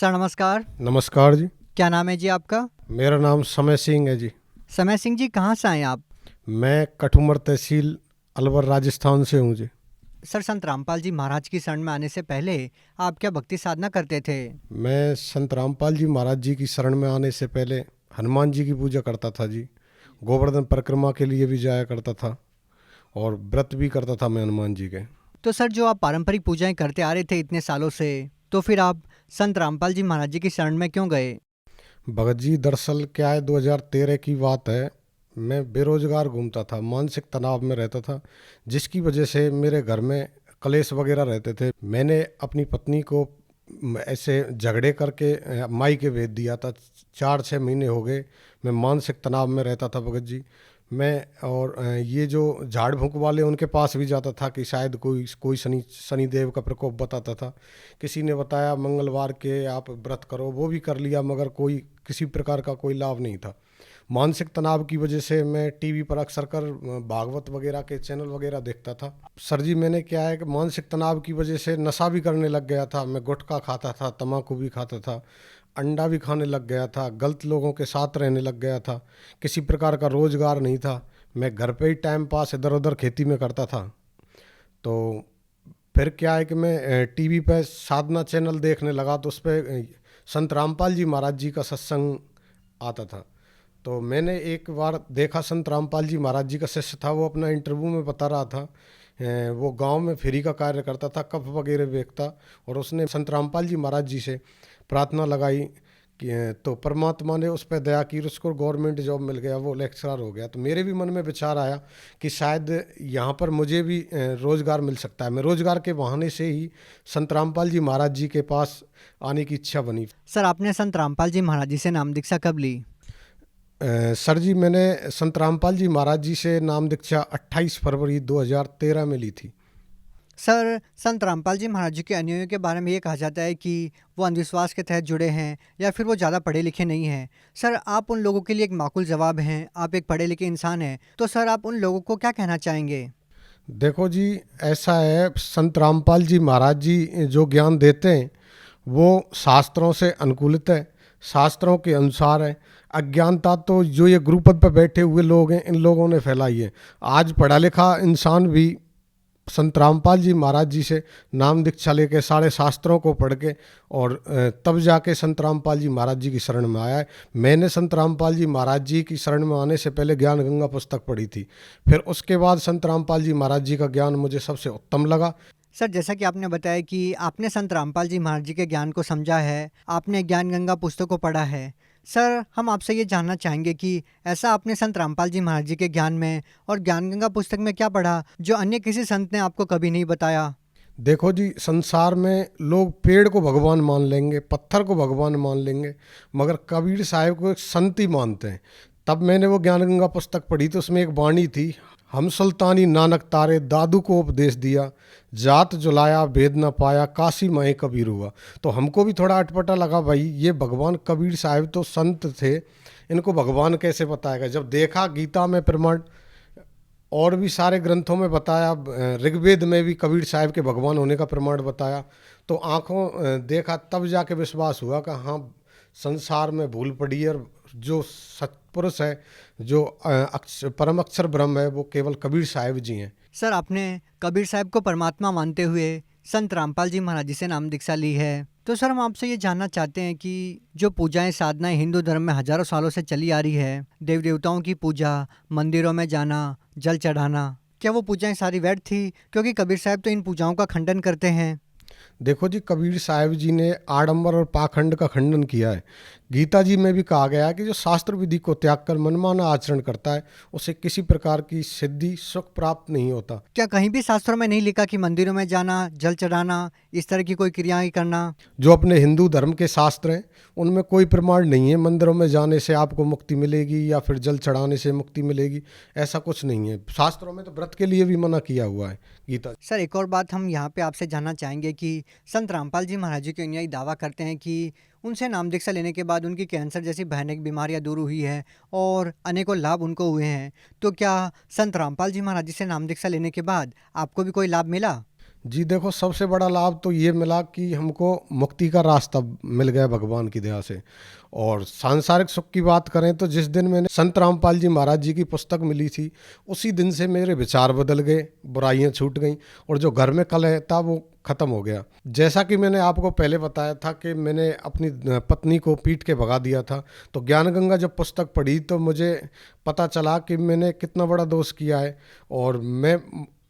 Sir नमस्कार। नमस्कार जी। क्या नाम है जी आपका? मेरा नाम समय सिंह है जी। समय सिंह जी, कहाँ से आए आप? मैं कठुमर तहसील अलवर राजस्थान से हूँ जी। सर, संत रामपाल जी महाराज की शरण में आने से पहले आप क्या भक्ति साधना करते थे? मैं संत रामपाल जी महाराज जी की शरण में आने से पहले हनुमान जी की पूजा करता था जी। गोवर्धन परिक्रमा के लिए भी जाया करता था और व्रत भी करता था मैं हनुमान जी के। तो सर, जो आप पारंपरिक पूजाएं करते आ रहे थे इतने सालों से, तो फिर आप संत रामपाल जी महाराज जी की शरण में क्यों गए? भगत जी, दरअसल क्या है, 2013 की बात है। मैं बेरोजगार घूमता था, मानसिक तनाव में रहता था, जिसकी वजह से मेरे घर में कलेश वगैरह रहते थे। मैंने अपनी पत्नी को ऐसे झगड़े करके माई के भेज दिया था। 4-6 महीने हो गए मैं मानसिक तनाव में रहता था भगत जी। मैं और ये जो झाड़ फूंक वाले उनके पास भी जाता था कि शायद कोई कोई शनि देव का प्रकोप बताता था। किसी ने बताया मंगलवार के आप व्रत करो, वो भी कर लिया, मगर कोई किसी प्रकार का कोई लाभ नहीं था। मानसिक तनाव की वजह से मैं टीवी पर अक्सर कर भागवत वगैरह के चैनल वगैरह देखता था। सर जी, मैंने क्या है कि मानसिक तनाव की वजह से नशा भी करने लग गया था। मैं गुटखा खाता था, तम्बाकू भी खाता था, अंडा भी खाने लग गया था, गलत लोगों के साथ रहने लग गया था। किसी प्रकार का रोज़गार नहीं था। मैं घर पे ही टाइम पास इधर उधर खेती में करता था। तो फिर क्या है कि मैं टीवी पे साधना चैनल देखने लगा, तो उस पर संत रामपाल जी महाराज जी का सत्संग आता था। तो मैंने एक बार देखा, संत रामपाल जी महाराज जी का शिष्य था, वो अपना इंटरव्यू में बता रहा था, वो गांव में फ्री का कार्य करता था, कप वगैरह बेचता, और उसने संत रामपाल जी महाराज जी से प्रार्थना लगाई कि तो परमात्मा ने उस पर दया की, उसको गवर्नमेंट जॉब मिल गया, वो लेक्चरर हो गया। तो मेरे भी मन में विचार आया कि शायद यहाँ पर मुझे भी रोज़गार मिल सकता है। मैं रोज़गार के बहाने से ही संत रामपाल जी महाराज जी के पास आने की इच्छा बनी। सर, आपने संत रामपाल जी महाराज जी से नाम दीक्षा कब ली? सर जी, मैंने संत रामपाल जी महाराज जी से नाम दीक्षा 28 फरवरी 2013 में ली थी। सर, संत रामपाल जी महाराज जी के अनुयायियों के बारे में ये कहा जाता है कि वो अंधविश्वास के तहत जुड़े हैं या फिर वो ज़्यादा पढ़े लिखे नहीं हैं। सर, आप उन लोगों के लिए एक माकूल जवाब हैं, आप एक पढ़े लिखे इंसान हैं, तो सर आप उन लोगों को क्या कहना चाहेंगे? देखो जी, ऐसा है, संत रामपाल जी महाराज जी जो ज्ञान देते हैं वो शास्त्रों से अनुकूलित है, शास्त्रों के अनुसार है। अज्ञानता तो जो ये गुरुपद पर बैठे हुए लोग हैं, इन लोगों ने फैलाई है। आज पढ़ा लिखा इंसान भी संत रामपाल जी महाराज जी से नाम दीक्षा लेके सारे शास्त्रों को पढ़ के और तब जाके संत रामपाल जी महाराज जी की शरण में आया है। मैंने संत रामपाल जी महाराज जी की शरण में आने से पहले ज्ञान गंगा पुस्तक पढ़ी थी, फिर उसके बाद संत रामपाल जी महाराज जी का ज्ञान मुझे सबसे उत्तम लगा। सर, जैसा कि आपने बताया कि आपने संत रामपाल जी महाराज जी के ज्ञान को समझा है, आपने ज्ञान गंगा पुस्तक को पढ़ा है। सर, हम आपसे ये जानना चाहेंगे कि ऐसा आपने संत रामपाल जी महाराज जी के ज्ञान में और ज्ञान गंगा पुस्तक में क्या पढ़ा जो अन्य किसी संत ने आपको कभी नहीं बताया? देखो जी, संसार में लोग पेड़ को भगवान मान लेंगे, पत्थर को भगवान मान लेंगे, मगर कबीर साहब को एक संत ही मानते हैं। तब मैंने वो ज्ञान गंगा पुस्तक पढ़ी, तो उसमें एक वाणी थी, हम सुल्तानी नानक तारे दादू को उपदेश दिया, जात जुलाया भेद न पाया, काशी माए कबीर हुआ। तो हमको भी थोड़ा अटपटा लगा, भाई ये भगवान कबीर साहब तो संत थे, इनको भगवान कैसे बताएगा। जब देखा गीता में प्रमाण और भी सारे ग्रंथों में बताया, ऋग्वेद में भी कबीर साहब के भगवान होने का प्रमाण बताया, तो आंखों देखा, तब जाके विश्वास हुआ कि हाँ, संसार में भूल पड़ी है, और जो सत्पुरुष है, जो परम अक्षर ब्रह्म है, वो केवल कबीर साहब जी हैं। सर, आपने कबीर साहब को परमात्मा मानते हुए संत रामपाल जी महाराज जी से नाम दीक्षा ली है, तो सर हम आपसे ये जानना चाहते हैं कि जो पूजाएं साधनाएं हिंदू धर्म में हजारों सालों से चली आ रही है, देव देवताओं की पूजा, मंदिरों में जाना, जल चढ़ाना, क्या वो पूजाएं सारी व्यर्थ थी? क्योंकि कबीर साहब तो इन पूजाओं का खंडन करते हैं। देखो जी, कबीर साहब जी ने आडंबर और पाखंड का खंडन किया है। गीता जी में भी कहा गया है कि जो शास्त्र विधि को त्याग कर मनमाना आचरण करता है, उसे किसी प्रकार की सिद्धि सुख प्राप्त नहीं होता। क्या कहीं भी शास्त्रों में नहीं लिखा कि मंदिरों में जाना, जल चढ़ाना, इस तरह की कोई क्रियाएं करना? जो अपने हिंदू धर्म के शास्त्र हैं, उनमें कोई प्रमाण नहीं है मंदिरों में जाने से आपको मुक्ति मिलेगी या फिर जल चढ़ाने से मुक्ति मिलेगी, ऐसा कुछ नहीं है। शास्त्रों में तो व्रत के लिए भी मना किया हुआ है गीता। सर, एक और बात हम यहाँ पे आपसे जानना चाहेंगे कि संत रामपाल जी महाराज जी के अनुयायी दावा करते हैं कि उनसे नाम दीक्षा लेने के बाद उनकी कैंसर जैसी भयानक बीमारियाँ दूर हुई है और अनेकों लाभ उनको हुए हैं। तो क्या संत रामपाल जी महाराज जी से नाम दीक्षा लेने के बाद आपको भी कोई लाभ मिला? जी देखो, सबसे बड़ा लाभ तो ये मिला कि हमको मुक्ति का रास्ता मिल गया भगवान की दया से। और सांसारिक सुख की बात करें तो जिस दिन मैंने संत रामपाल जी महाराज जी की पुस्तक मिली थी, उसी दिन से मेरे विचार बदल गए, बुराइयां छूट गईं और जो घर में कलह था वो ख़त्म हो गया। जैसा कि मैंने आपको पहले बताया था कि मैंने अपनी पत्नी को पीट के भगा दिया था, तो ज्ञान गंगा जब पुस्तक पढ़ी तो मुझे पता चला कि मैंने कितना बड़ा दोष किया है। और मैं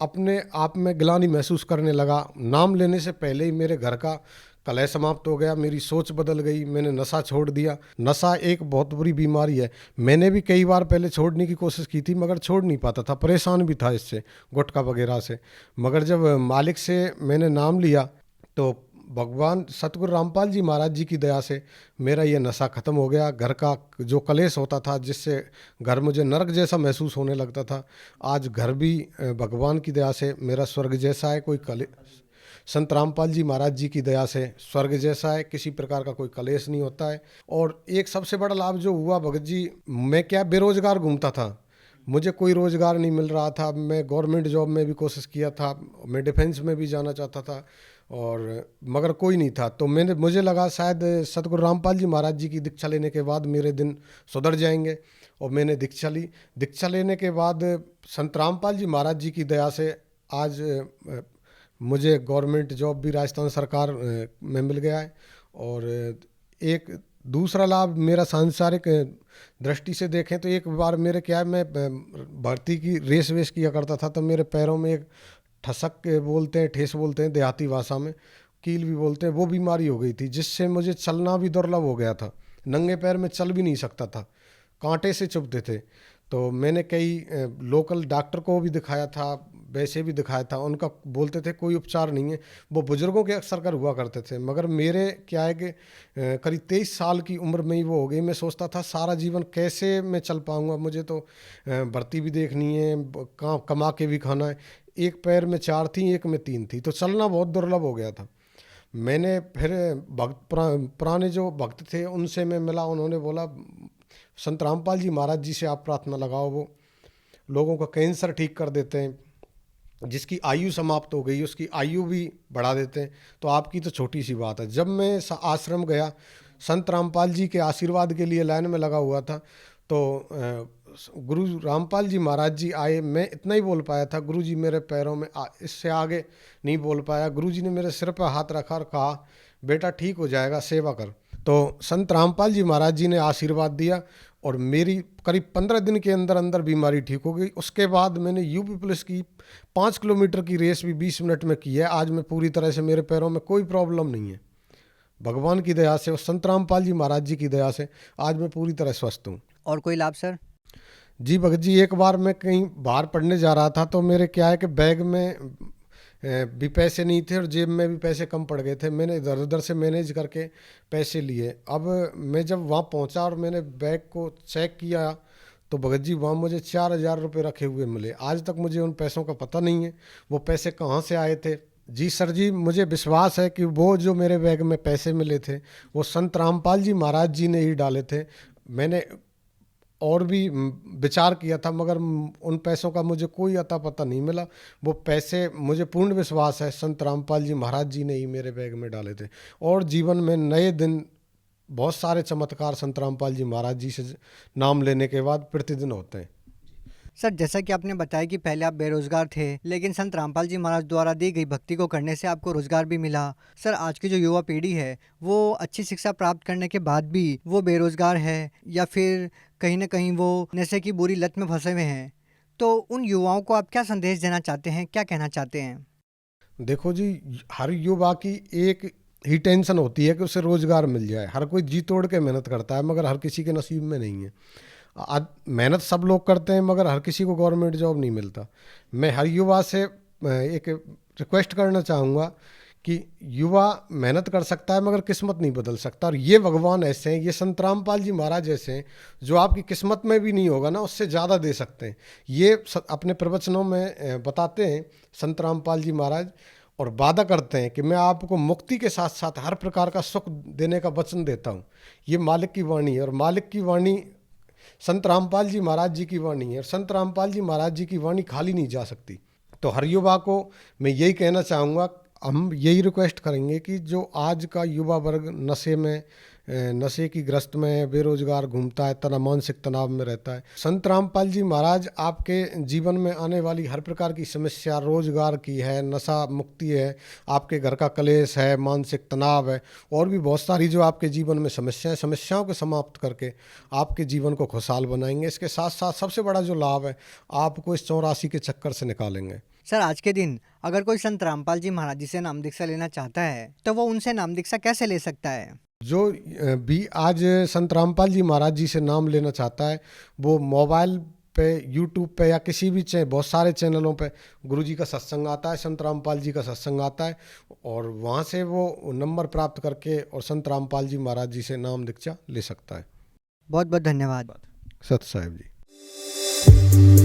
अपने आप में ग्लानि महसूस करने लगा। नाम लेने से पहले ही मेरे घर का कलह समाप्त हो गया, मेरी सोच बदल गई, मैंने नशा छोड़ दिया। नशा एक बहुत बुरी बीमारी है। मैंने भी कई बार पहले छोड़ने की कोशिश की थी मगर छोड़ नहीं पाता था, परेशान भी था इससे, गुटखा वगैरह से। मगर जब मालिक से मैंने नाम लिया तो भगवान सतगुरु रामपाल जी महाराज जी की दया से मेरा ये नशा ख़त्म हो गया। घर का जो कलेश होता था जिससे घर मुझे नरक जैसा महसूस होने लगता था, आज घर भी भगवान की दया से मेरा स्वर्ग जैसा है। कोई कले संत रामपाल जी महाराज जी की दया से स्वर्ग जैसा है, किसी प्रकार का कोई कलेश नहीं होता है। और एक सबसे बड़ा लाभ जो हुआ भगत जी, मैं क्या बेरोजगार घूमता था, मुझे कोई रोज़गार नहीं मिल रहा था। मैं गवर्नमेंट जॉब में भी कोशिश किया था, मैं डिफेंस में भी जाना चाहता था और मगर कोई नहीं था। तो मुझे लगा शायद सतगुरु रामपाल जी महाराज जी की दीक्षा लेने के बाद मेरे दिन सुधर जाएंगे। और मैंने दीक्षा ली। दीक्षा लेने के बाद संत रामपाल जी महाराज जी की दया से आज मुझे गवर्नमेंट जॉब भी राजस्थान सरकार में मिल गया है। और एक दूसरा लाभ मेरा सांसारिक दृष्टि से देखें तो एक बार मेरे क्या है, मैं भर्ती की रेस वेस किया करता था तो मेरे पैरों में एक ठसक बोलते हैं, ठेस बोलते हैं देहाती भाषा में, कील भी बोलते हैं, वो बीमारी हो गई थी जिससे मुझे चलना भी दुर्लभ हो गया था। नंगे पैर में चल भी नहीं सकता था, कांटे से चुभते थे। तो मैंने कई लोकल डॉक्टर को भी दिखाया था, वैसे भी दिखाया था, उनका बोलते थे कोई उपचार नहीं है। वो बुजुर्गों के अक्सर कर हुआ करते थे, मगर मेरे क्या है कि करीब 23 साल की उम्र में ही वो हो गई। मैं सोचता था सारा जीवन कैसे मैं चल पाऊँगा, मुझे तो भर्ती भी देखनी है, कमा के भी खाना है। एक पैर में 4 थी, एक में 3 थी, तो चलना बहुत दुर्लभ हो गया था। मैंने फिर पुराने जो भक्त थे उनसे मैं मिला, उन्होंने बोला संत रामपाल जी महाराज जी से आप प्रार्थना लगाओ, वो लोगों का कैंसर ठीक कर देते हैं, जिसकी आयु समाप्त हो गई उसकी आयु भी बढ़ा देते हैं। तो आपकी तो छोटी सी बात है। जब मैं आश्रम गया, संत रामपाल जी के आशीर्वाद के लिए लाइन में लगा हुआ था, तो गुरु रामपाल जी महाराज जी आए। मैं इतना ही बोल पाया था, गुरु जी मेरे पैरों में इससे आगे नहीं बोल पाया। गुरु जी ने मेरे सिर पर हाथ रखा और कहा बेटा ठीक हो जाएगा, सेवा कर। तो संत रामपाल जी महाराज जी ने आशीर्वाद दिया और मेरी करीब 15 दिन के अंदर अंदर बीमारी ठीक हो गई। उसके बाद मैंने यूपी पुलिस की 5 किलोमीटर की रेस भी 20 मिनट में की है। आज मैं पूरी तरह से, मेरे पैरों में कोई प्रॉब्लम नहीं है, भगवान की दया से और संत रामपाल जी महाराज जी की दया से आज मैं पूरी तरह स्वस्थ हूँ। और कोई लाभ सर? जी भगत जी, एक बार मैं कहीं बाहर पढ़ने जा रहा था तो मेरे क्या है कि बैग में भी पैसे नहीं थे और जेब में भी पैसे कम पड़ गए थे। मैंने इधर उधर से मैनेज करके पैसे लिए। अब मैं जब वहाँ पहुँचा और मैंने बैग को चेक किया तो भगत जी वहाँ मुझे 4,000 रुपये रखे हुए मिले। आज तक मुझे उन पैसों का पता नहीं है वो पैसे कहाँ से आए थे। जी सर जी, मुझे विश्वास है कि वो जो मेरे बैग में पैसे मिले थे वो संत रामपाल जी महाराज जी ने ही डाले थे। मैंने और भी विचार किया था मगर उन पैसों का मुझे कोई अता पता नहीं मिला। वो पैसे, मुझे पूर्ण विश्वास है, संत रामपाल जी महाराज जी ने ही मेरे बैग में डाले थे। और जीवन में नए दिन, बहुत सारे चमत्कार संत रामपाल जी महाराज जी से नाम लेने के बाद प्रतिदिन होते हैं। सर, जैसा कि आपने बताया कि पहले आप बेरोजगार थे, लेकिन संत रामपाल जी महाराज द्वारा दी गई भक्ति को करने से आपको रोजगार भी मिला। सर, आज की जो युवा पीढ़ी है वो अच्छी शिक्षा प्राप्त करने के बाद भी वो बेरोजगार है या फिर कहीं ना कहीं वो नशे की बुरी लत में फंसे हुए हैं, तो उन युवाओं को आप क्या संदेश देना चाहते हैं, क्या कहना चाहते हैं? देखो जी, हर युवा की एक ही टेंशन होती है कि उसे रोजगार मिल जाए। हर कोई जी तोड़ के मेहनत करता है मगर हर किसी के नसीब में नहीं है। आज मेहनत सब लोग करते हैं मगर हर किसी को गवर्नमेंट जॉब नहीं मिलता। मैं हर युवा से एक रिक्वेस्ट करना चाहूँगा कि युवा मेहनत कर सकता है मगर किस्मत नहीं बदल सकता। और ये भगवान ऐसे हैं, ये संत रामपाल जी महाराज ऐसे हैं जो आपकी किस्मत में भी नहीं होगा ना उससे ज़्यादा दे सकते हैं। ये अपने प्रवचनों में बताते हैं संत रामपाल जी महाराज, और वादा करते हैं कि मैं आपको मुक्ति के साथ साथ हर प्रकार का सुख देने का वचन देता हूँ। ये मालिक की वाणी है और मालिक की वाणी संत रामपाल जी महाराज जी की वाणी है। और संत रामपाल जी महाराज जी की वाणी खाली नहीं जा सकती। तो हर युवा को मैं यही कहना चाहूँगा, हम यही रिक्वेस्ट करेंगे कि जो आज का युवा वर्ग नशे की ग्रस्त में है, बेरोजगार घूमता है, मानसिक तनाव में रहता है, संत रामपाल जी महाराज आपके जीवन में आने वाली हर प्रकार की समस्या, रोजगार की है, नशा मुक्ति है, आपके घर का कलेश है, मानसिक तनाव है, और भी बहुत सारी जो आपके जीवन में समस्याओं को समाप्त करके आपके जीवन को खुशहाल बनाएंगे। इसके साथ साथ सबसे बड़ा जो लाभ है, आपको इस 84 के चक्कर से निकालेंगे। सर, आज के दिन अगर कोई संत रामपाल जी महाराज जी से नाम दीक्षा लेना चाहता है तो वो उनसे नाम दीक्षा कैसे ले सकता है? जो भी आज संत रामपाल जी महाराज जी से नाम लेना चाहता है, वो मोबाइल पे, यूट्यूब पे या किसी भी बहुत सारे चैनलों पे गुरु जी का सत्संग आता है, संत रामपाल जी का सत्संग आता है, और वहाँ से वो नंबर प्राप्त करके और संत रामपाल जी महाराज जी से नाम दीक्षा ले सकता है। बहुत बहुत धन्यवाद। सत साहिब जी।